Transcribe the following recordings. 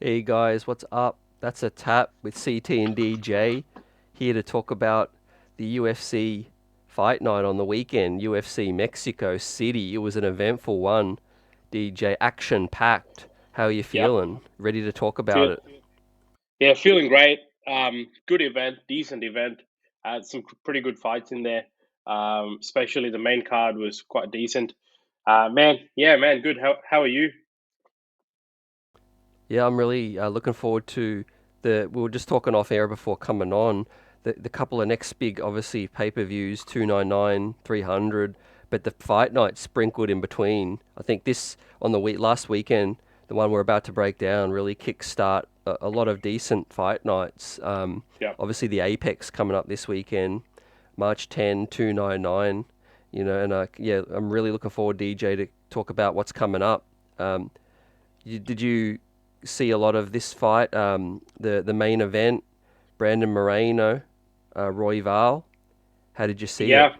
Hey guys, what's up? That's a tap with CT and DJ here to talk about the UFC fight night on the weekend, UFC Mexico City. It was an eventful one, DJ, action packed. How are you Yep. feeling? Ready to talk about Feel it? yeah, feeling great. Good event, decent event. Some pretty good fights in there. Especially the main card was quite decent. Man, good. How are you? Yeah, I'm really looking forward to we were just talking off air before coming on. The couple of next big, obviously, pay-per-views, 299, 300, but the fight night sprinkled in between. I think this, on the last weekend, the one we're about to break down, really kickstart a lot of decent fight nights. Yep. Obviously, the Apex coming up this weekend, March 10, 299, and yeah, I'm really looking forward, DJ, to talk about what's coming up. Um, did you see a lot of this fight? The main event, Brandon Moreno, Royval. How did you see it? Yeah,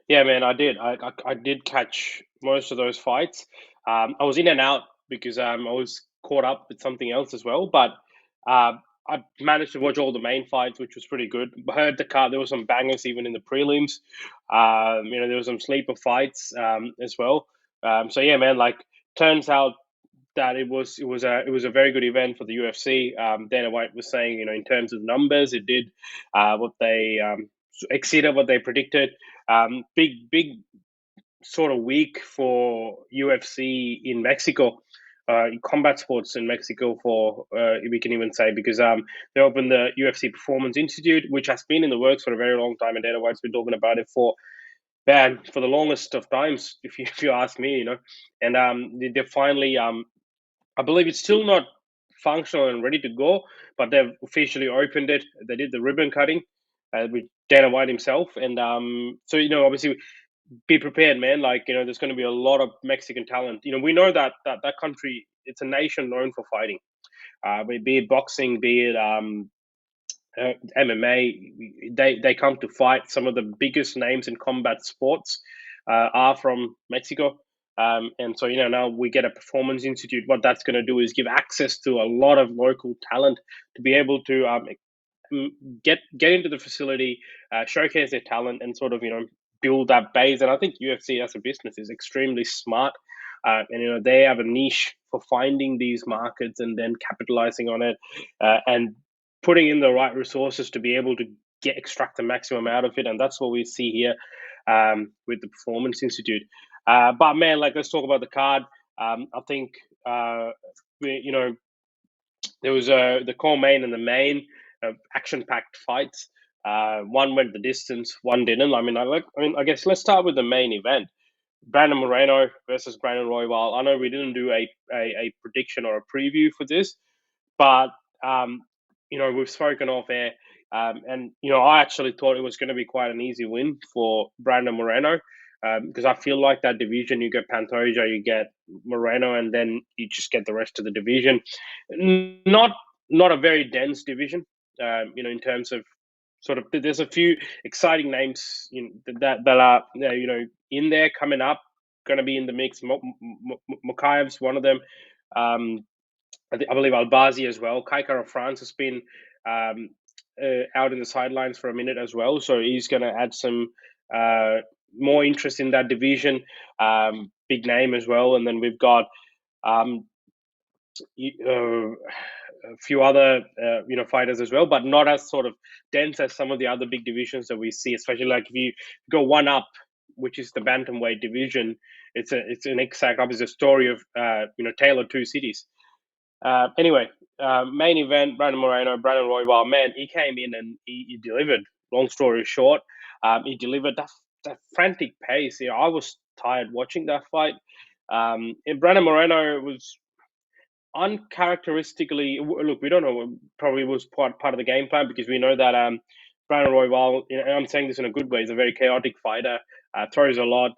yeah, man. I did. I did catch most of those fights. I was in and out because I was caught up with something else as well. But uh, I managed to watch all the main fights, which was pretty good. I heard the card. There were some bangers even in the prelims. There was some sleeper fights as well. So yeah, man. Like, turns out that it was a very good event for the UFC. Dana White was saying, in terms of numbers, it did what they exceeded what they predicted. Big sort of week for UFC in Mexico, combat sports in Mexico. For we can even say, because they opened the UFC Performance Institute, which has been in the works for a very long time, and Dana White's been talking about it for, man, for the longest of times, if you ask me, and they finally, I believe it's still not functional and ready to go, but they've officially opened it. They did the ribbon cutting with Dana White himself, and so obviously, be prepared, man. Like, there's going to be a lot of Mexican talent. We know that country. It's a nation known for fighting. Be it boxing, be it MMA. They come to fight. Some of the biggest names in combat sports are from Mexico. And so, now we get a performance institute. What that's going to do is give access to a lot of local talent to be able to get into the facility, showcase their talent, and sort of build that base. And I think UFC as a business is extremely smart, and they have a niche for finding these markets and then capitalizing on it, and putting in the right resources to be able to extract the maximum out of it. And that's what we see here with the Performance Institute. But man, like, let's talk about the card. I think you know there was the core main and the main action-packed fights. One went the distance, one didn't. I guess let's start with the main event. Brandon Moreno versus Brandon Royval. I know we didn't do a prediction or a preview for this, but um, we've spoken off air, and I actually thought it was going to be quite an easy win for Brandon Moreno, because I feel like that division, you get Pantoja, you get Moreno, and then you just get the rest of the division. Not not a very dense division, in terms of sort of, there's a few exciting names that are in there coming up, going to be in the mix. Mokayev's one of them. Um, I believe Albazi as well. Kaikara of France has been um, out in the sidelines for a minute as well, so he's going to add some uh, more interest in that division. Big name as well, and then we've got um, a few other fighters as well, but not as sort of dense as some of the other big divisions that we see. Especially, like, if you go one up, which is the bantamweight division, it's an exact opposite story of Tale of Two Cities. Anyway, main event: Brandon Moreno, Brandon Royval. Man, he came in and he delivered. Long story short, he delivered that frantic pace. I was tired watching that fight. And Brandon Moreno was uncharacteristically, look, we don't know. Probably was part of the game plan, because we know that Brandon Royval. And I'm saying this in a good way. He's a very chaotic fighter. Throws a lot.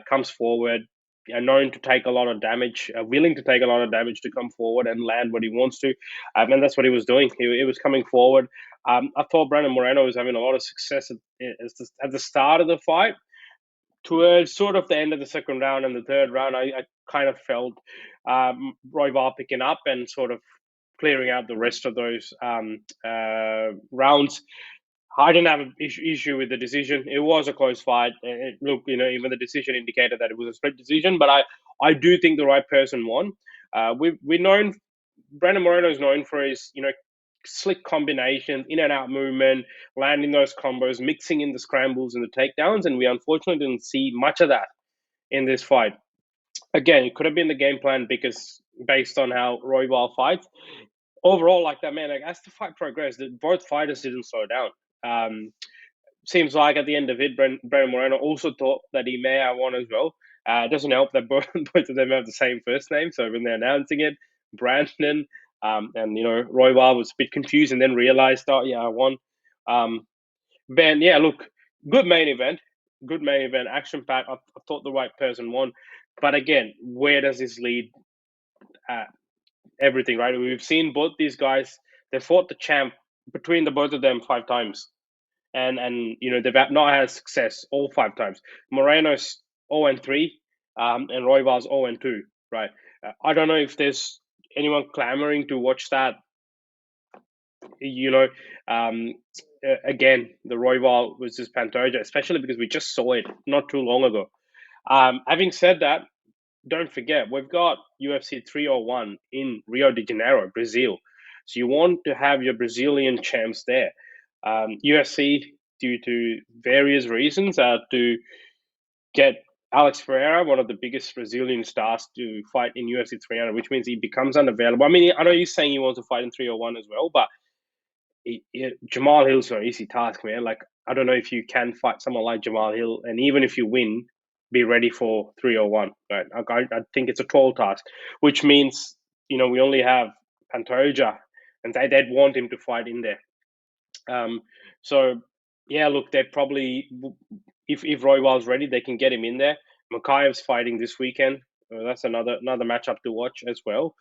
Comes forward. Known to take a lot of damage. Willing to take a lot of damage to come forward and land what he wants to. And that's what he was doing. He was coming forward. I thought Brandon Moreno was having a lot of success at the start of the fight. Towards sort of the end of the second round and the third round, I kind of felt Royval picking up and sort of clearing out the rest of those rounds. I didn't have an issue with the decision. It was a close fight. Look, even the decision indicated that it was a split decision, but I do think the right person won. We're known, Brandon Moreno is known for his, slick combinations, in and out movement, landing those combos, mixing in the scrambles and the takedowns, and we unfortunately didn't see much of that in this fight. Again, it could have been the game plan because based on how Royval fights. Overall, like that, man, like as the fight progressed, both fighters didn't slow down. Seems like at the end of it, Brandon Moreno also thought that he may have won as well. It doesn't help that both of them have the same first name. So when they're announcing it, Brandon, and Royval was a bit confused and then realized, oh yeah, I won. Ben, yeah, look, good main event, action packed. I thought the right person won, but again, where does this lead? Everything, right? We've seen both these guys. They fought the champ between the both of them 5 times, and they've not had success all 5 times. Moreno's 0-3, and Royval's 0-2. Right? I don't know if there's anyone clamoring to watch that. Again, the Royval versus Pantoja, especially because we just saw it not too long ago. Having said that, don't forget, we've got UFC 301 in Rio de Janeiro, Brazil. So you want to have your Brazilian champs there. UFC, due to various reasons, to get Alex Pereira, one of the biggest Brazilian stars, to fight in UFC 300, which means he becomes unavailable. I mean, I know you're saying he wants to fight in 301 as well, but Jamal Hill's no easy task, man. Like, I don't know if you can fight someone like Jamal Hill, and even if you win, be ready for 301. Right? I think it's a tall task, which means we only have Pantoja, and they'd want him to fight in there. So yeah, look, they probably, if Royval's ready, they can get him in there. Makayev's fighting this weekend. That's another matchup to watch as well.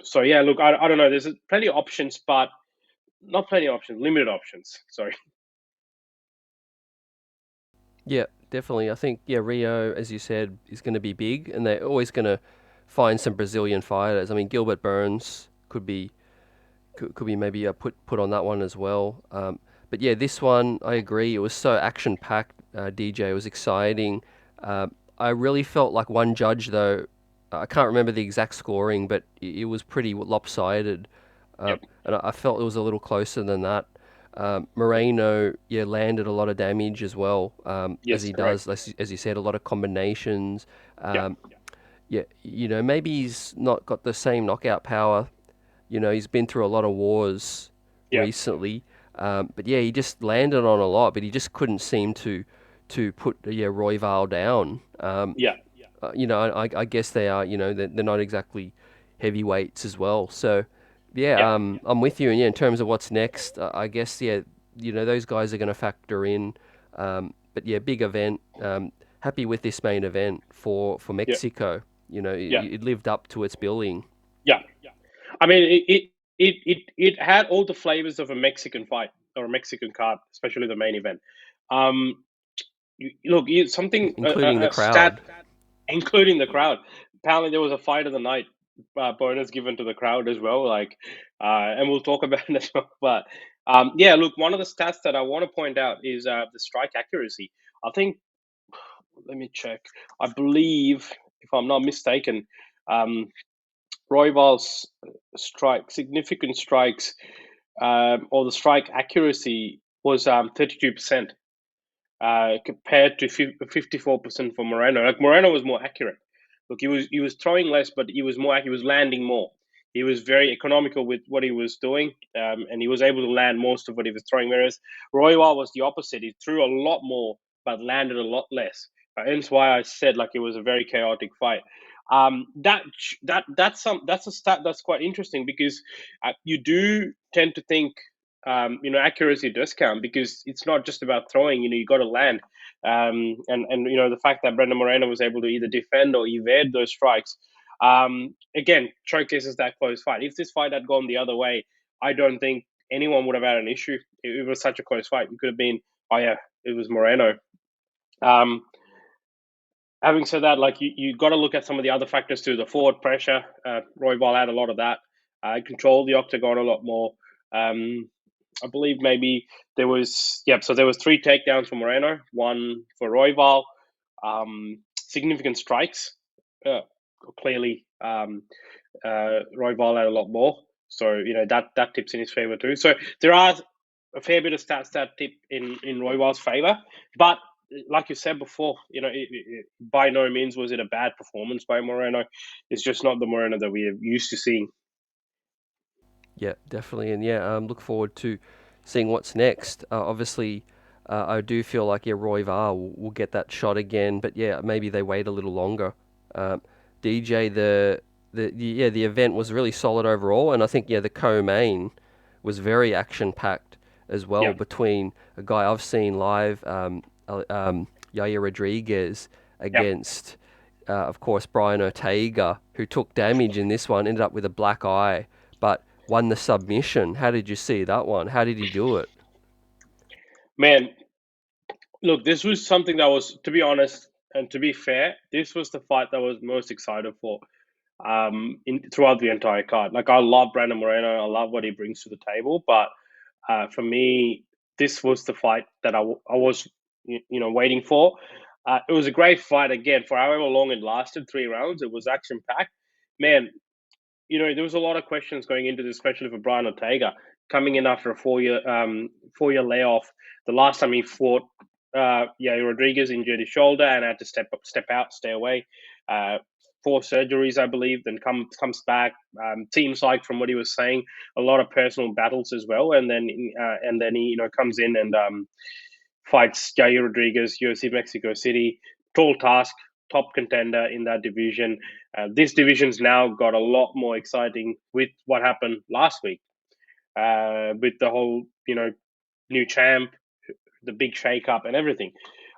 So yeah, look, I don't know. There's plenty of options, but not plenty of options, limited options. Sorry. Yeah, definitely. I think Rio, as you said, is going to be big, and they're always going to find some Brazilian fighters. I mean, Gilbert Burns could be maybe put on that one as well. But yeah, this one I agree. It was so action packed. DJ, it was exciting. I really felt like one judge though. I can't remember the exact scoring, but it was pretty lopsided, Yep. and I felt it was a little closer than that. Moreno, landed a lot of damage as well, as Yes, he correct. does, as you said, a lot of combinations. Yeah. Maybe he's not got the same knockout power. He's been through a lot of wars Yeah. recently, but he just landed on a lot, but he just couldn't seem to put Royval down. Yeah. I guess they are. They're not exactly heavyweights as well. So Yeah. I'm with you. And in terms of what's next, I guess those guys are going to factor in. But big event. Happy with this main event for Yeah. Mexico. Yeah. It lived up to its billing. Yeah. I mean, it had all the flavors of a Mexican fight or a Mexican card, especially the main event. Um, look, something Including the a stat, crowd. including the crowd. Apparently, there was a fight of the night bonus given to the crowd as well. Like, and we'll talk about it as well. But yeah, look, one of the stats that I want to point out is the strike accuracy. I think, let me check. I believe, if I'm not mistaken, um, Royval's significant strikes, or the strike accuracy was 32%, compared to 54% for Moreno. Like, Moreno was more accurate. Look, he was throwing less, but he was more. He was landing more. He was very economical with what he was doing, and he was able to land most of what he was throwing. Whereas Royval was the opposite. He threw a lot more, but landed a lot less. Hence why I said, like, it was a very chaotic fight. That's a stat that's quite interesting because you do tend to think, accuracy does count because it's not just about throwing. You got to land, and the fact that Brandon Moreno was able to either defend or evade those strikes, again, showcases that close fight. If this fight had gone the other way, I don't think anyone would have had an issue. It was such a close fight. It could have been, oh yeah, it was Moreno. Um, Having said that, like, you got to look at some of the other factors too. The forward pressure, Royval had a lot of that. controlled the octagon a lot more. I believe maybe there was so there was 3 takedowns for Moreno, 1 for ROYVAL, significant strikes. Clearly, ROYVAL had a lot more, so that tips in his favor too. So there are a fair bit of stats that tip in ROYVAL's favor, but like you said before, by no means was it a bad performance by Moreno. It's just not the Moreno that we are used to seeing. Yeah, definitely, and yeah, look forward to seeing what's next. Obviously, I do feel like ROYVAL will get that shot again, but yeah, maybe they wait a little longer. Um, DJ, the event was really solid overall, and I think the co-main was very action packed as well Yeah, between a guy I've seen live, Yair Rodriguez yeah. against, of course, Brian Ortega, who took damage in this one, ended up with a black eye, but won the submission. How did you see that one? How did he do it? Man, look, this was something that was, to be honest and to be fair, this was the fight that I was most excited for throughout the entire card. Like, I love Brandon Moreno. I love what he brings to the table. But for me, this was the fight that I was, waiting for. It was a great fight again for however long it lasted, 3 rounds. It was action packed. Man, there was a lot of questions going into this, especially for Brian Ortega coming in after a 4-year layoff. The last time he fought, Rodriguez injured his shoulder and had to step out, stay away. 4 surgeries, I believe. Then comes back. Seems like from what he was saying, a lot of personal battles as well. And then he comes in and fights Jair Rodriguez, UFC Mexico City. Tall task, top contender in that division. This division's now got a lot more exciting with what happened last week, with the whole, new champ, the big shake-up and everything.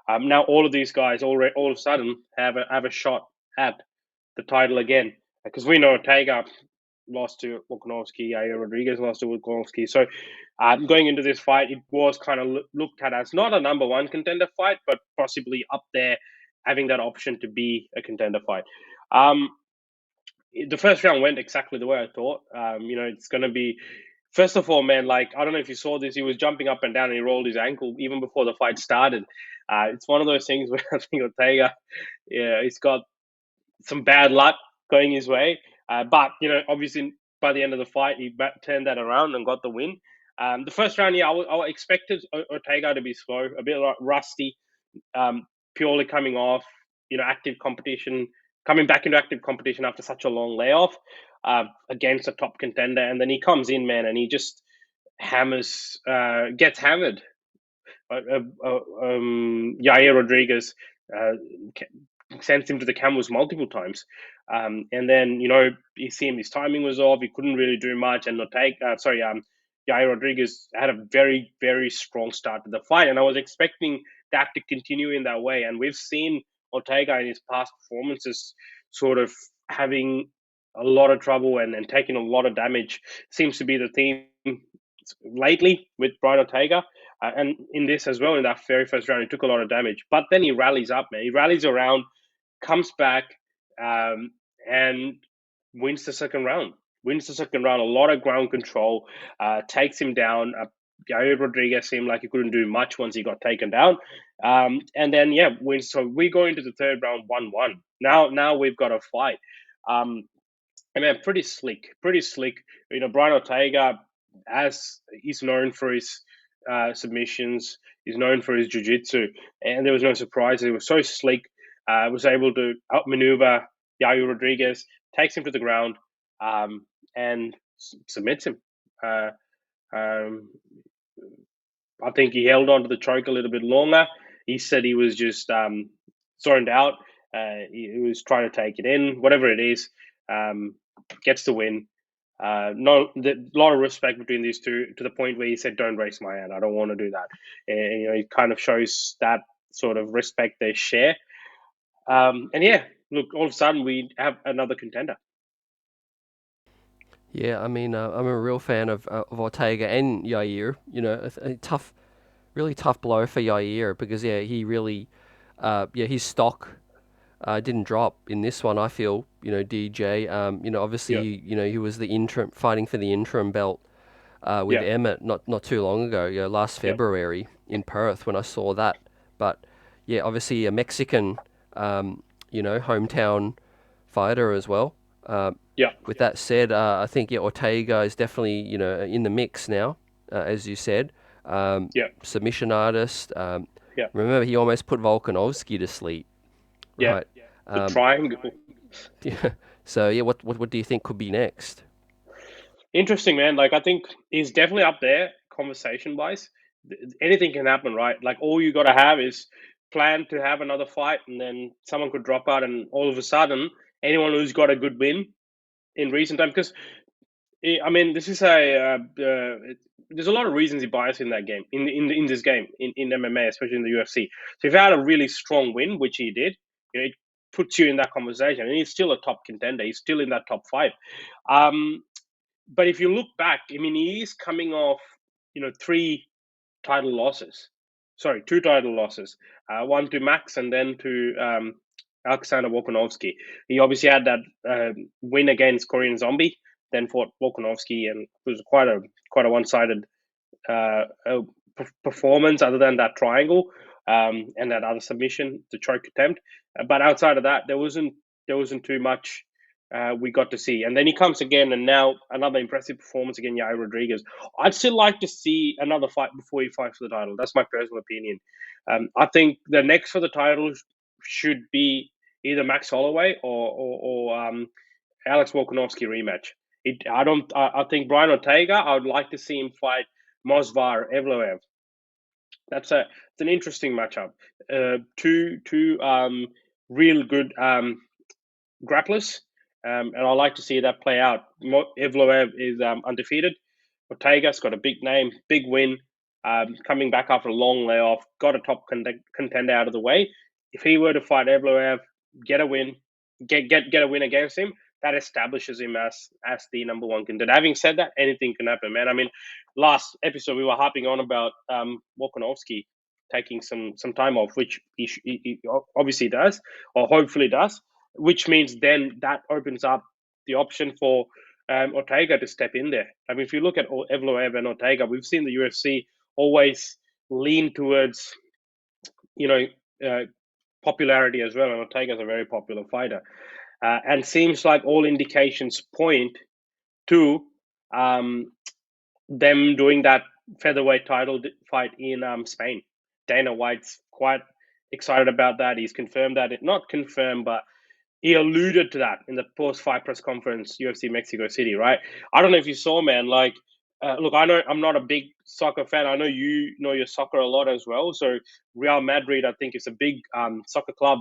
Now all of these guys all of a sudden have a shot at the title again, because we know Ortega lost to Volkanovski, Rodriguez lost to Volkanovski. So going into this fight, it was kind of looked at as not a number one contender fight, but possibly up there, having that option to be a contender fight. The first round went exactly the way I thought. It's going to be, first of all, man, like, I don't know if you saw this, he was jumping up and down and he rolled his ankle even before the fight started. It's one of those things where I think Ortega, he's got some bad luck going his way. But, obviously by the end of the fight, he turned that around and got the win. The first round, I expected Ortega to be slow, a bit rusty, purely coming off, active competition, coming back into active competition after such a long layoff against a top contender. And then he comes in, man, and he just gets hammered. Yair Rodriguez sends him to the cameras multiple times. And then, you see him, his timing was off. He couldn't really do much. And Yair Rodriguez had a very, very strong start to the fight. And I was expecting that to continue in that way. And we've seen Ortega in his past performances sort of having a lot of trouble and taking a lot of damage. Seems to be the theme lately with Brian Ortega. And in this as well, in that very first round, he took a lot of damage. But then he rallies up, man. He rallies around, comes back, and wins the second round. A lot of ground control, takes him down. Yair Rodriguez seemed like he couldn't do much once he got taken down. And then, wins. So we go into the third round 1-1. Now we've got a fight. And man, pretty slick. Brian Ortega, as he's known for his submissions, he's known for his jiu-jitsu, and there was no surprise. He was so slick, was able to outmaneuver Yair Rodriguez, takes him to the ground, and submits him. Um, I think he held on to the choke a little bit longer. He said he was just zoned out. He was trying to take it in, whatever it is. Gets the win. No, a lot of respect between these two, to the point where he said, "Don't raise my hand. I don't want to do that." And it kind of shows that sort of respect they share. And look, all of a sudden we have another contender. Yeah, I mean, I'm a real fan of Ortega and Yair. A tough, really tough blow for Yair because he really, his stock didn't drop in this one. I feel, DJ. Obviously, Yeah, he was the interim fighting for the interim belt with yeah, Emmett not too long ago. Last yeah, February in Perth when I saw that. But yeah, obviously a Mexican, hometown fighter as well. yeah, With that said, I think Ortega is definitely in the mix now, as you said. yeah, Submission artist. yeah, Remember, he almost put Volkanovski to sleep, yeah. right? The Um, triangle. yeah. So yeah, what do you think could be next? Interesting, man. Like, I think he's definitely up there conversation wise. Anything can happen, right? Like, all you got to have is plan to have another fight, and then someone could drop out, and all of a sudden, anyone who's got a good win in recent time, because I mean, this is there's a lot of reasons he bias in that game, in this game, in MMA, especially in the UFC. So if he had a really strong win, which he did, it puts you in that conversation, and he's still a top contender. He's still in that top five. Um, but if you look back, I mean, he is coming off, three title losses. Sorry, two title losses. One to Max and then to Alexander Volkanovski. He obviously had that win against Korean Zombie, then fought Volkanovski, and it was quite a one-sided performance. Other than that triangle and that other submission, the choke attempt, but outside of that, there wasn't too much we got to see. And then he comes again, and now another impressive performance again, Yair Rodriguez. I'd still like to see another fight before he fights for the title. That's my personal opinion. I think the next for the title should be either Max Holloway or Alex Volkanovski rematch. I don't. I think Brian Ortega. I would like to see him fight Mosvar Evloev. It's an interesting matchup. Two real good grapplers, and I like to see that play out. Evloev is undefeated. Ortega's got a big name, big win, coming back after a long layoff, got a top contender out of the way. If he were to fight Evloev, get a win, get a win against him, that establishes him as the number one contender. Having said that, anything can happen, man. I mean, last episode we were harping on about Volkanovski taking some time off, which he obviously does, or hopefully does, which means then that opens up the option for Ortega to step in there. I mean, if you look at Evloev and Ortega, we've seen the UFC always lean towards, you know, uh, popularity as well. And Ortega's a very popular fighter. And seems like all indications point to um, them doing that featherweight title fight in Spain. Dana White's quite excited about that. He's confirmed that. Not confirmed, but he alluded to that in the post-fight press conference, UFC Mexico City, right? I don't know if you saw, man. Like, look, I know I'm not a big soccer fan. I know you know your soccer a lot as well. So Real Madrid, I think, is a big soccer club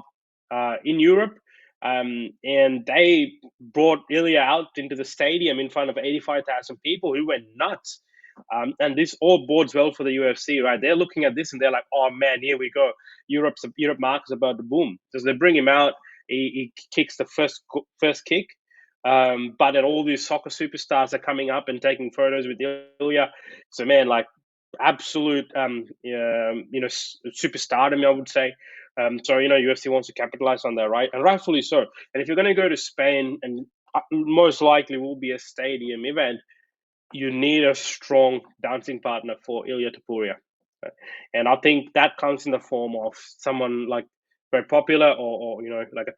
in Europe. And they brought Ilya out into the stadium in front of 85,000 people who went nuts. And this all bodes well for the UFC, right? They're looking at this and they're like, "Oh man, here we go. Europe mark is about to boom." So they bring him out. He kicks the first kick, but then all these soccer superstars are coming up and taking photos with Ilya. So man, like absolute, superstardom, I would say. So UFC wants to capitalize on that, right? And rightfully so. And if you're going to go to Spain, and most likely will be a stadium event, you need a strong dancing partner for Ilya Topuria. And I think that comes in the form of someone like very popular or like a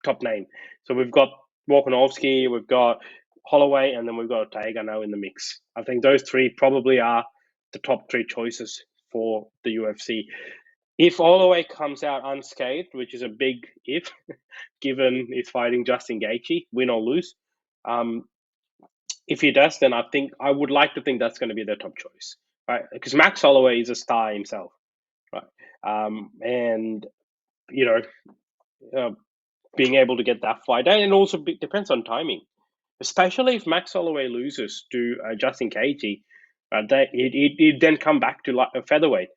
top name. So we've got Volkanovski, we've got Holloway, and then we've got Ortega now in the mix. I think those three probably are the top three choices for the UFC. If Holloway comes out unscathed, which is a big if, given he's fighting Justin Gaethje, win or lose, if he does, then I would like to think that's going to be their top choice, right? Because Max Holloway is a star himself, right? And you know, being able to get that fight, and it also depends on timing, especially if Max Holloway loses to Justin Gaethje, he'd then come back to a featherweight,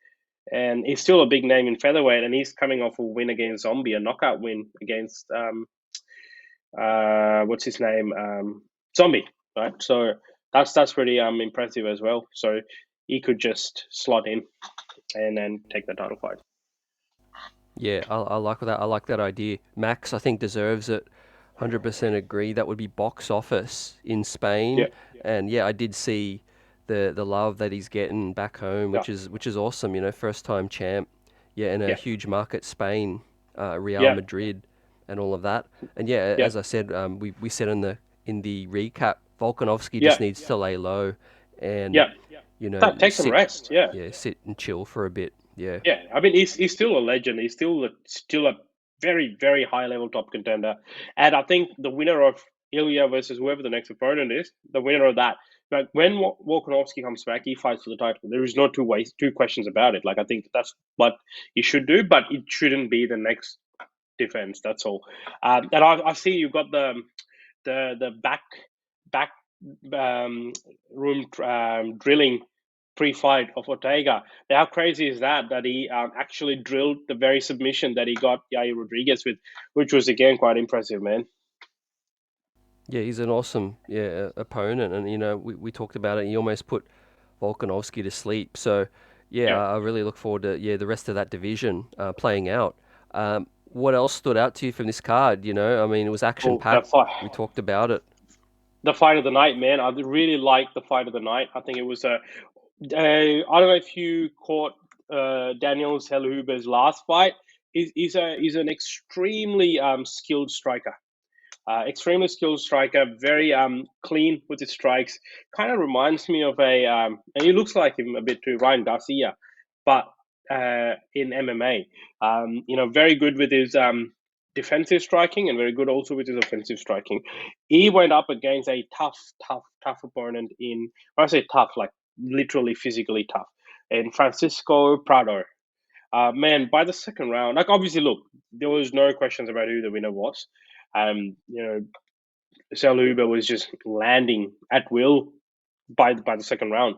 and he's still a big name in featherweight, and he's coming off a win against Zombie, a knockout win against what's his name, Zombie, right? So that's pretty impressive as well. So he could just slot in and then take the title fight. Yeah, I like that. I like that idea. Max, I think, deserves it. 100% agree. That would be box office in Yeah, Spain, and yeah, I did see the love that he's getting back home, yeah, which is awesome. You know, first time champ. Yeah, in a yeah, huge market, Spain, Real yeah, Madrid, and all of that. And yeah, yeah, as I said, we said in the recap, Volkanovski yeah, just needs to lay low, and yeah. Take some sit, rest. Yeah, yeah, sit and chill for a bit. Yeah. yeah. I mean, he's still a legend. He's still a very very high level top contender, and I think the winner of Ilya versus whoever the next opponent is, the winner of that. Like when Volkanovski comes back, he fights for the title. There is no two questions about it. Like I think that's what he should do, but it shouldn't be the next defense. That's all. And I see you got the back room drilling pre-fight of Ortega. How crazy is that? That he actually drilled the very submission that he got Yair Rodriguez with, which was again quite impressive, man. Yeah, he's an awesome opponent, and we talked about it. He almost put Volkanovski to sleep. So yeah, Yeah. I really look forward to the rest of that division playing out. What else stood out to you from this card? I mean, it was action Oh, packed. We talked about it. the fight of the night, man. I really liked the fight of the night. I think it was a. I don't know if you caught Daniel Selhuber's last fight. He's an extremely skilled striker. Extremely skilled striker, very clean with his strikes. Kind of reminds me of and he looks like him a bit too, Ryan Garcia, but in MMA. Very good with his defensive striking and very good also with his offensive striking. He went up against a tough opponent when I say tough, like literally physically tough, in Francisco Prado. Man, by the second round, like obviously, look, there was no questions about who the winner was. Um, you know, Saliba was just landing at will by the second round.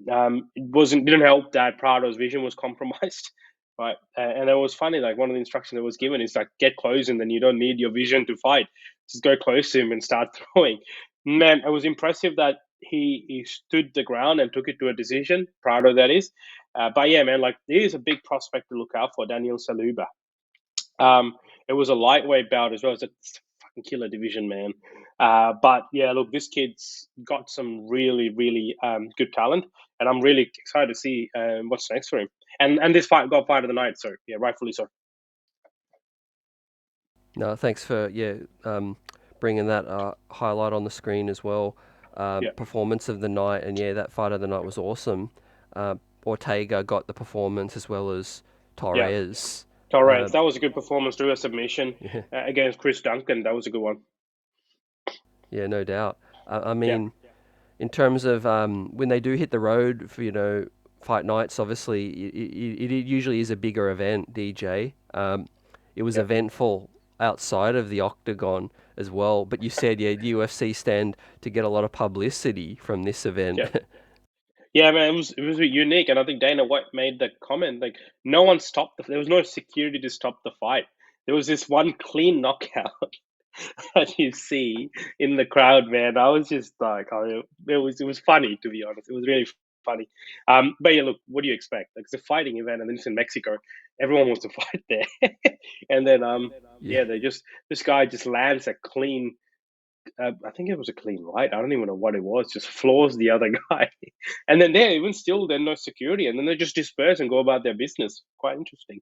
It wasn't didn't help that Prado's vision was compromised, right? And it was funny. Like one of the instructions that was given is like get close, and then you don't need your vision to fight. Just go close to him and start throwing. Man, it was impressive that he stood the ground and took it to a decision. Prado, that is. But yeah, man, like he is a big prospect to look out for, Daniel Saluba. It was a lightweight bout as well. It's a fucking killer division, man. But yeah, look, this kid's got some really, really good talent, and I'm really excited to see what's next for him. And this fight got fight of the night, so yeah, rightfully so. No, thanks for bringing that highlight on the screen as well. Yeah, Performance of the night, and yeah, that fight of the night was awesome. Ortega got the performance as well as yeah. Torres. Torres, that was a good performance through a submission Yeah, against Chris Duncan. That was a good one. yeah, no doubt. I Yeah, mean, in terms of when they do hit the road for fight nights, obviously it usually is a bigger event. DJ, it was yeah. eventful outside of the octagon as well. But you said UFC stand to get a lot of publicity from this event. Yeah. Yeah, man, it was unique, and I think Dana White made the comment like no one stopped. There was no security to stop the fight. There was this one clean knockout that you see in the crowd, man. I was just like, it was funny to be honest. It was really funny. But yeah, look, what do you expect? Like it's a fighting event, and then it's in Mexico. Everyone wants to fight there, and then Yeah, yeah, this guy just lands a clean I think it was a clean right. I don't even know what it was. Just floors the other guy, and then there, even still, there's no security, and then they just disperse and go about their business. Quite interesting.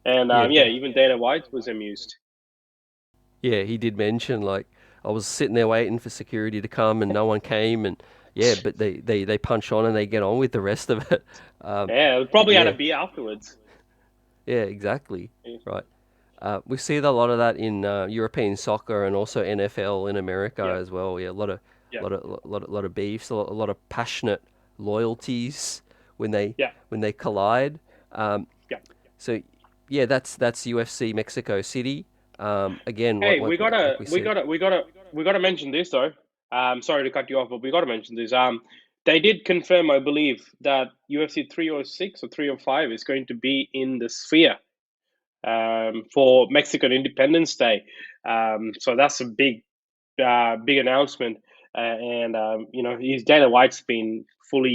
And yeah, yeah, even Dana White was amused. yeah. He did mention like I was sitting there waiting for security to come and no one came and yeah, but they punch on and they get on with the rest of it. Um, Yeah, probably had a yeah, beer afterwards. yeah, exactly. Yeah, Right. We see a lot of that in European soccer and also NFL in America yeah, as well. Yeah, a yeah, lot of beefs, a lot of passionate loyalties when they yeah. when they collide. Um, Yeah. so yeah, that's UFC Mexico City. Again, Hey, we gotta, like we we said, gotta, we gotta, we gotta mention this though. Sorry to cut you off, but we gotta mention this. They did confirm, I believe, that UFC 306 or 305 is going to be in the Sphere for Mexican Independence Day. So that's a big announcement. And he's Dana White's been full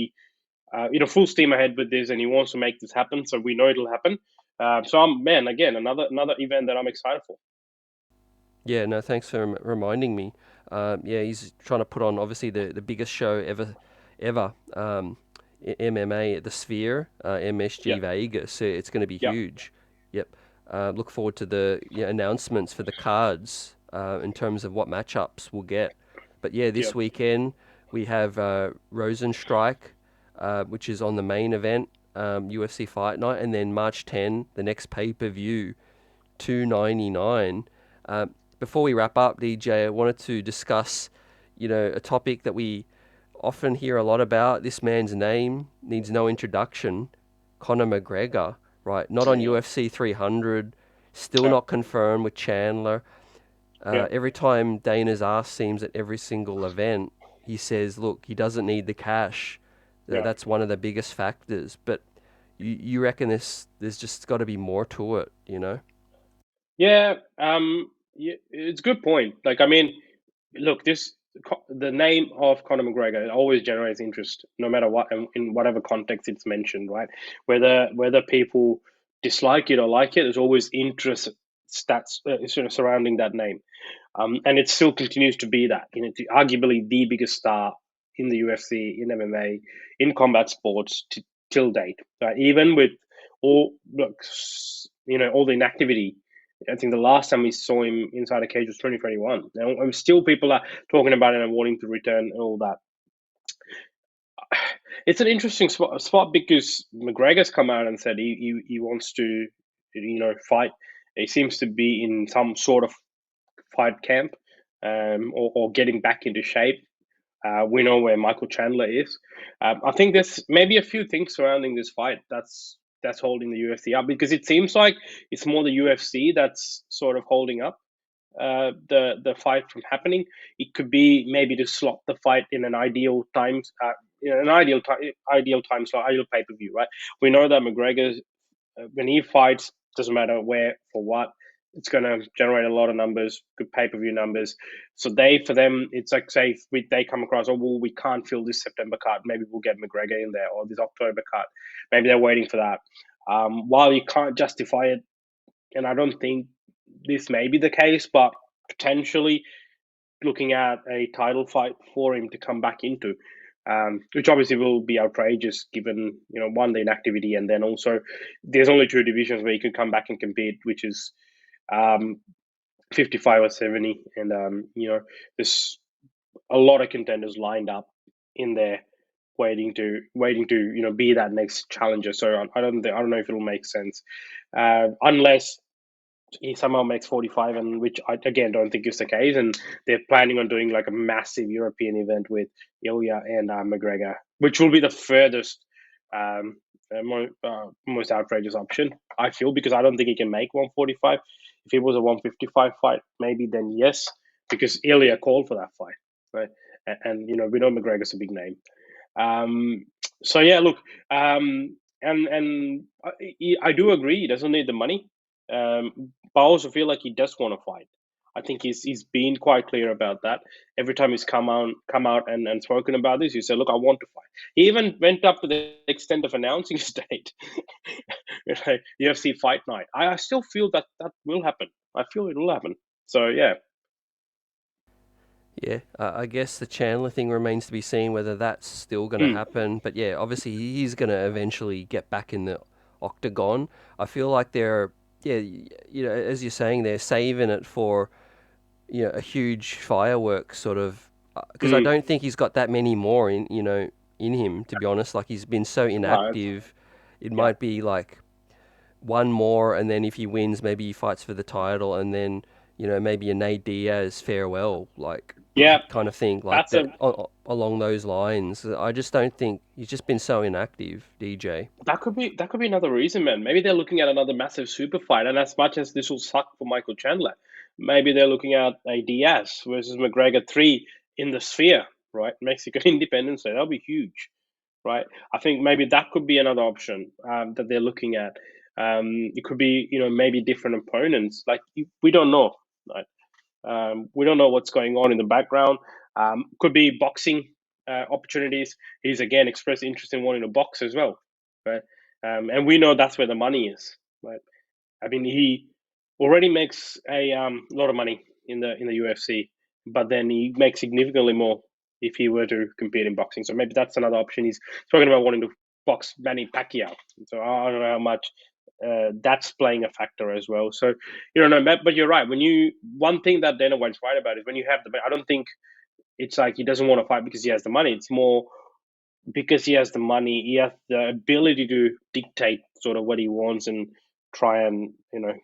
steam ahead with this, and he wants to make this happen. So we know it'll happen. So I'm man again another event that I'm excited for. Yeah, no, thanks for reminding me. Yeah, he's trying to put on obviously the biggest show ever. MMA at the Sphere, Yeah, MSG Vegas. So it's going to be yeah, huge. Yep. Look forward to the announcements for the cards in terms of what matchups we'll get. But yeah, yeah, this weekend we have Rosenstrike, which is on the main event, UFC Fight Night, and then March 10, the next pay per view, 299. Before we wrap up, DJ, I wanted to discuss, a topic that we often hear a lot about. This man's name needs no introduction. Conor McGregor, right? Not on yeah, UFC 300, still yeah, not confirmed with Chandler. yeah, Every time Dana's asked, seems at every single event, he says, look, he doesn't need the cash. yeah. That's one of the biggest factors. But you reckon there's just got to be more to it, you know? Yeah, yeah, it's a good point. Like, I mean, look, the name of Conor McGregor always generates interest, no matter what, in whatever context it's mentioned, right? Whether people dislike it or like it, there's always interest stats sort of surrounding that name, and it still continues to be that. Arguably the biggest star in the UFC, in MMA, in combat sports till date. Even with all look, all the inactivity. I think the last time we saw him inside a cage was 2021. And still people are talking about it and wanting to return and all that. It's an interesting spot because McGregor's come out and said he wants to, fight. He seems to be in some sort of fight camp, or getting back into shape. We know where Michael Chandler is. I think there's maybe a few things surrounding this fight that's holding the UFC up, because it seems like it's more the UFC that's sort of holding up the fight from happening. It could be maybe to slot the fight in an ideal time slot, ideal pay per view. Right? We know that McGregor, when he fights, doesn't matter where for what, it's going to generate a lot of numbers, good pay per view numbers. So for them, it's like, say if they come across, oh well, we can't fill this September card, maybe we'll get McGregor in there, or this October card, maybe they're waiting for that. While you can't justify it, and I don't think this may be the case, but potentially looking at a title fight for him to come back into, which obviously will be outrageous given one, the inactivity, and then also there's only two divisions where you can come back and compete, which is um, 55 or 70, and there's a lot of contenders lined up in there waiting to be that next challenger. So I don't know if it'll make sense, unless he somehow makes 45, and which I again don't think is the case. And they're planning on doing like a massive European event with Ilya and McGregor, which will be the furthest, most outrageous option, I feel, because I don't think he can make 145. If it was a 155 fight, maybe then yes, because Ilya called for that fight, right? And we know McGregor's a big name. Um, so yeah, look, and I do agree he doesn't need the money, but I also feel like he does want to fight. I think he's been quite clear about that. Every time he's come out and spoken about this, he said, "Look, I want to fight." He even went up to the extent of announcing his date, like UFC Fight Night. I still feel that will happen. I feel it will happen. So yeah, Yeah, I guess the Chandler thing remains to be seen whether that's still going to mm, happen. But yeah, obviously he's going to eventually get back in the octagon. I feel like they're, yeah, as you're saying, they're saving it for, a huge fireworks sort of, because I mm. don't think he's got that many more in him, to be honest. Like he's been so No, it's, inactive. It yeah. might be like one more, and then if he wins, maybe he fights for the title, and then maybe a Nate Diaz farewell, like Yeah, kind of thing, like that's that a along those lines. I just don't think he's just been so inactive, DJ. that could be another reason, man. Maybe they're looking at another massive super fight, and as much as this will suck for Michael Chandler, maybe they're looking at a Diaz versus McGregor 3 in the Sphere, right? Mexican Independence Day. That'll be huge, right? I think maybe that could be another option, that they're looking at. It could be, maybe different opponents. Like we don't know, right? We don't know what's going on in the background. Could be boxing opportunities. He's again expressed interest in wanting to box as well, right? And we know that's where the money is, right? I mean, he already makes a lot of money in the UFC, but then he makes significantly more if he were to compete in boxing. So maybe that's another option. He's talking about wanting to box Manny Pacquiao. So I don't know how much that's playing a factor as well. So you don't know, but you're right. One thing that Dana White's right about is when you have I don't think it's like he doesn't want to fight because he has the money. It's more because he has the money, he has the ability to dictate sort of what he wants and try and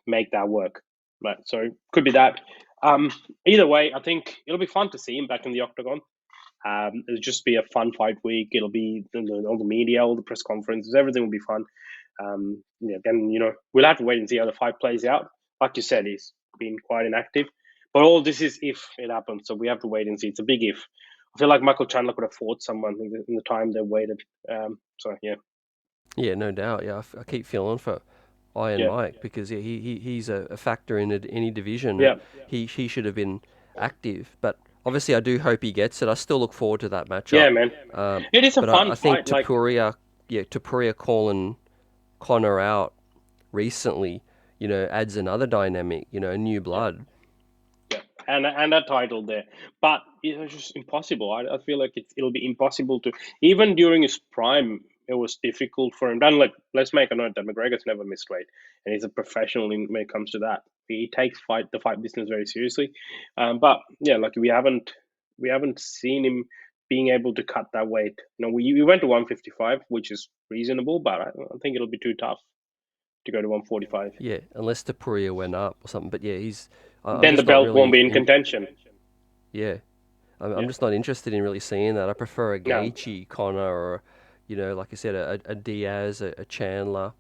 make that work. Right. So could be that. Either way, I think it'll be fun to see him back in the octagon. It'll just be a fun fight week. It'll be all the media, all the press conferences, everything will be fun. Then we'll have to wait and see how the fight plays out. Like you said, he's been quite inactive, but all this is if it happens. So we have to wait and see. It's a big if. I feel like Michael Chandler could have fought someone in the time they waited. So yeah. Yeah, no doubt. Yeah, I keep feeling for Iron Yeah. Mike because he's a factor in any division, Yeah. and he should have been active. But obviously, I do hope he gets it. I still look forward to that Yeah, matchup. man. It is a But fun I think fight. Like, Topuria calling Connor out recently, adds another dynamic, new yeah, blood. yeah, and that title there, but it was just impossible. I feel like it'll be impossible to even during his prime. It was difficult for him. Then, like, let's make a note that McGregor's never missed weight, and he's a professional when it comes to that. He takes the fight business very seriously. But yeah, like we haven't seen him being able to cut that weight. We went to 155, which is reasonable, but I think it'll be too tough to go to 145. Yeah, unless Topuria went up or something. But yeah, I'm Then the just not belt won't really be in contention. yeah. I'm Yeah. just not interested in really seeing that. I prefer a No. Gaethje, Connor, or like I said, a Diaz, a Chandler,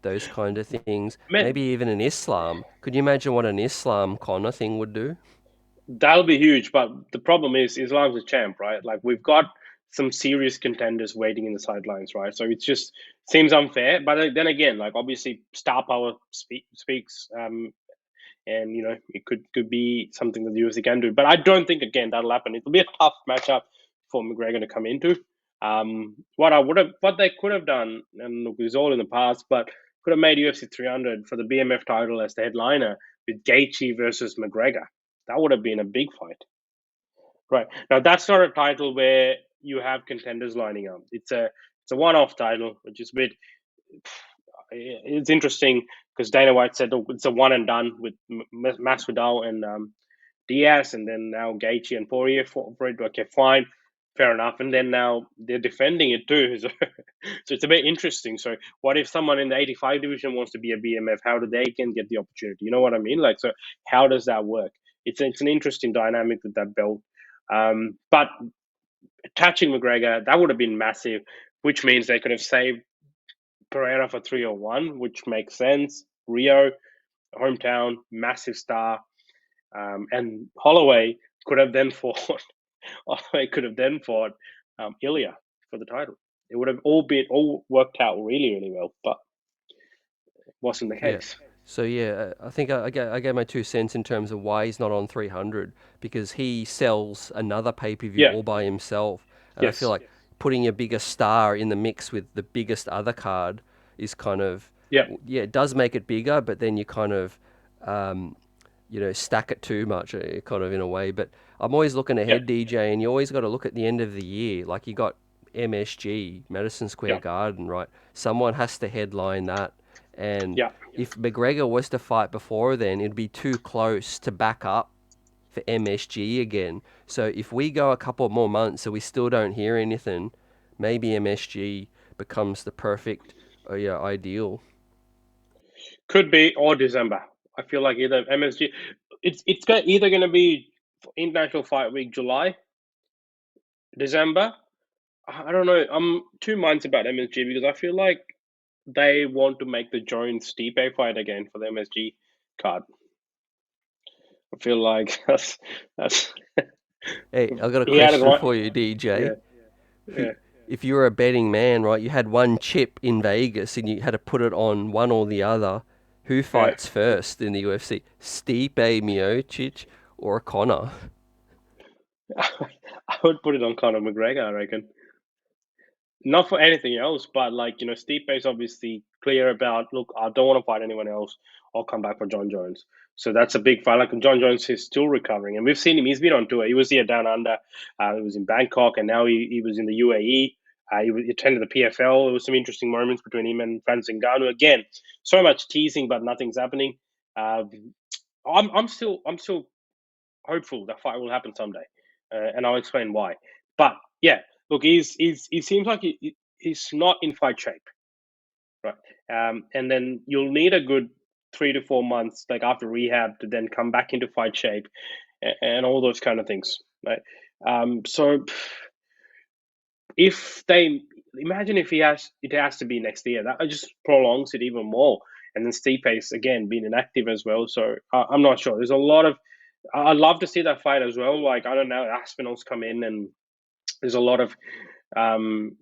those kind of things. Man, Maybe even an Islam. Could you imagine what an Islam Connor thing would do? that'll be huge. But the problem is Islam's a champ, right? Like, we've got some serious contenders waiting in the sidelines, right? So it just seems unfair. But then again, like, obviously star power speaks. And it could be something that the UFC can do. But I don't think again that'll happen. It'll be a tough matchup for McGregor to come into. What they could have done, and look, it was all in the past, but could have made UFC 300 for the BMF title as the headliner with Gaethje versus McGregor. That would have been a big fight, right? Now that's not a title where you have contenders lining up. It's a one-off title, which is a bit. It's interesting because Dana White said, "Oh, it's a one and done with Masvidal and Diaz, and then now Gaethje and Poirier for it." Okay, fine, fair enough. And then now they're defending it too, so it's a bit interesting. So, what if someone in the 85 division wants to be a BMF? How do they can get the opportunity? You know what I mean? Like, so how does that work? It's an interesting dynamic with that belt. But attaching McGregor, that would have been massive, which means they could have saved Pereira for 301, which makes sense. Rio, hometown, massive star. And Holloway could have then fought. Holloway could have then fought Ilya for the title. It would have all worked out really, really well, but it wasn't the Yeah. case. So yeah, I think I gave my 2 cents in terms of why he's not on 300 because he sells another pay-per-view Yeah. all by himself, and I feel Yes. like putting a bigger star in the mix with the biggest other card is kind of Yeah. yeah, it does make it bigger, but then you kind of stack it too much, kind of in a way. But I'm always looking Yeah. ahead, DJ, and you always got to look at the end of the year. Like you got MSG, Madison Square Yeah. Garden, right? Someone has to headline that. And Yeah. if McGregor was to fight before then, it'd be too close to back up for MSG again. So if we go a couple more months and we still don't hear anything, maybe MSG becomes the perfect, ideal. Could be, or December. I feel like either MSG. It's either going to be International Fight Week, July, December. I don't know. I'm 2 months about MSG because I feel like they want to make the Jones Stipe fight again for the MSG card. I feel like that's Hey, I've got a he had it question right. for you, DJ. Yeah, Who, yeah, if you were a betting man, right, you had one chip in Vegas and you had to put it on one or the other, who yeah. fights first in the UFC? Stipe Miocic or Conor? I would put it on Conor McGregor. I reckon. Not for anything else, but like Stipe is obviously clear about, look, I don't want to fight anyone else. I'll come back for John Jones. So that's a big fight. Like John Jones is still recovering, and we've seen him. He's been on tour. He was here down under. He was in Bangkok, and now he was in the UAE. He attended the PFL. There was some interesting moments between him and Francis Ngannou. Again, so much teasing, but nothing's happening. I'm still hopeful that fight will happen someday, and I'll explain why. But yeah, look, he seems like he's not in fight shape, right? And then you'll need a good 3 to 4 months, like after rehab, to then come back into fight shape, and all those kind of things, right? So if they imagine if it has to be next year, that just prolongs it even more. And then Stipe's again being inactive as well, so I'm not sure. There's a lot of I'd love to see that fight as well. Like I don't know, Aspinall's come in, and there's a lot of um,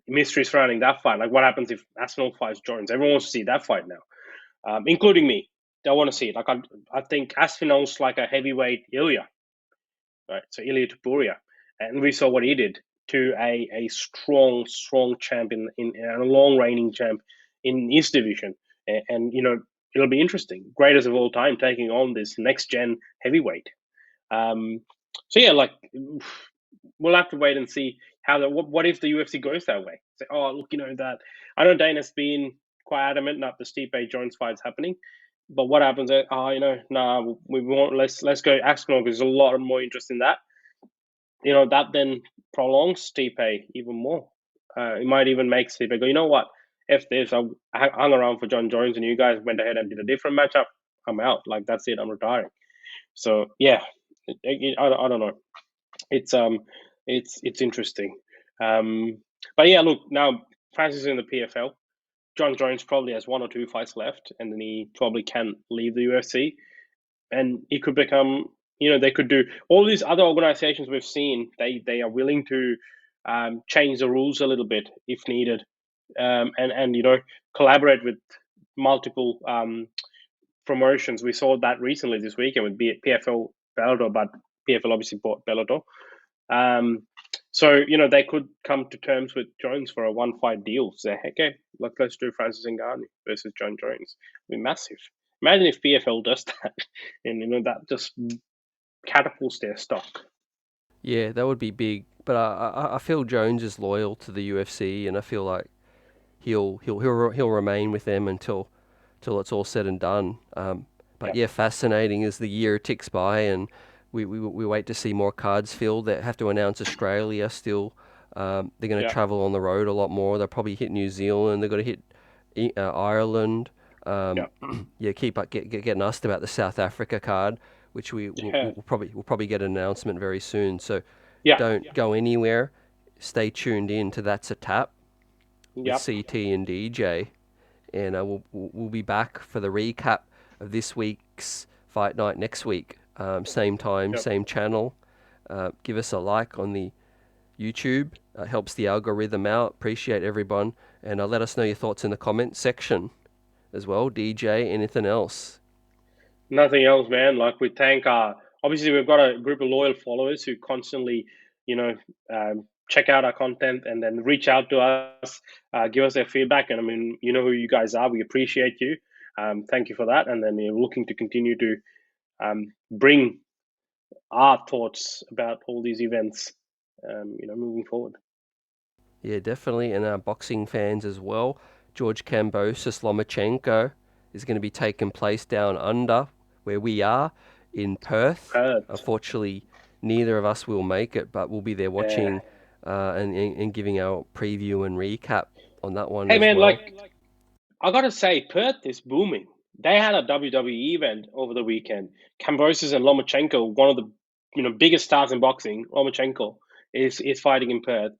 mystery surrounding that fight. Like what happens if Aspinall fights Jones? Everyone wants to see that fight now, including me. They want to see it. Like I think Aspinall's like a heavyweight Ilya, right? So Ilya Topuria, and we saw what he did to a strong champ in a long reigning champ in his division, and it'll be interesting. Greatest of all time taking on this next gen heavyweight. Um, so yeah, like we'll have to wait and see how what if the UFC goes that way? Say, oh look, that I know Dana's been quite adamant not the Stipe Jones fight's happening, but what happens? Nah, we won't. Let's go Aspinall because there's a lot more interest in that. That then prolongs Stipe even more. It might even make Stipe go, you know what? If this, I hung around for John Jones, and you guys went ahead and did a different matchup. I'm out. Like that's it. I'm retiring. So yeah, I don't know. It's interesting. But yeah, look, now Francis is in the PFL. John Jones probably has 1 or 2 fights left, and then he probably can leave the UFC, and he could become. They could do all these other organizations we've seen. They are willing to change the rules a little bit if needed, and collaborate with multiple promotions. We saw that recently this weekend with PFL Bellator, but PFL obviously bought Bellator. So they could come to terms with Jones for a 1 fight deal. Say, okay, let's do Francis Ngannou versus John Jones. It'd be massive. Imagine if PFL does that, and that just catapults their stock. Yeah, that would be big. But I feel Jones is loyal to the UFC, and I feel like he'll remain with them until it's all said and done. But yeah, fascinating as the year ticks by, and we wait to see more cards filled. They have to announce Australia still. They're going to travel on the road a lot more. They'll probably hit New Zealand. They're going to hit Ireland. Keep getting asked about the South Africa card, which we'll probably get an announcement very soon. So don't go anywhere. Stay tuned in to That's a Tap with CT and DJ, and we'll be back for the recap of this week's fight night next week. Same time, same channel. Give us a like on the YouTube. Helps the algorithm out. Appreciate everyone, and let us know your thoughts in the comment section as well. DJ, anything else? Nothing else, man. Like we thank obviously we've got a group of loyal followers who constantly, check out our content and then reach out to us, give us their feedback. And I mean, you know who you guys are. We appreciate you. Thank you for that. And then we're looking to continue to bring our thoughts about all these events, moving forward. Yeah, definitely. And our boxing fans as well. George Kambosos Lomachenko is going to be taking place down under where we are in Perth. Unfortunately, neither of us will make it, but we'll be there watching and giving our preview and recap on that one. Hey, as man, well. I gotta say, Perth is booming. They had a WWE event over the weekend. Kambosos and Lomachenko, one of the biggest stars in boxing. Lomachenko is fighting in Perth.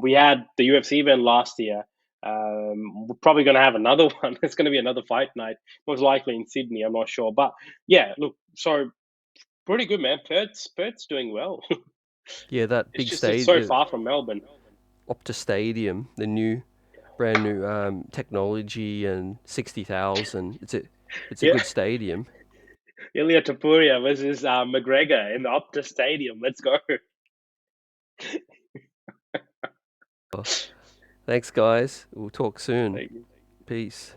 We had the UFC event last year. We're probably going to have another one. It's going to be another fight night, most likely in Sydney. I'm not sure, but yeah, look, so pretty good, man. Perth's doing well. Yeah, that big It's stadium. so far from Melbourne. Optus Stadium, the brand new technology and 60,000. It's a good stadium. Ilya Topuria versus McGregor in the Optus Stadium. Let's go. Thanks, guys. We'll talk soon. Peace.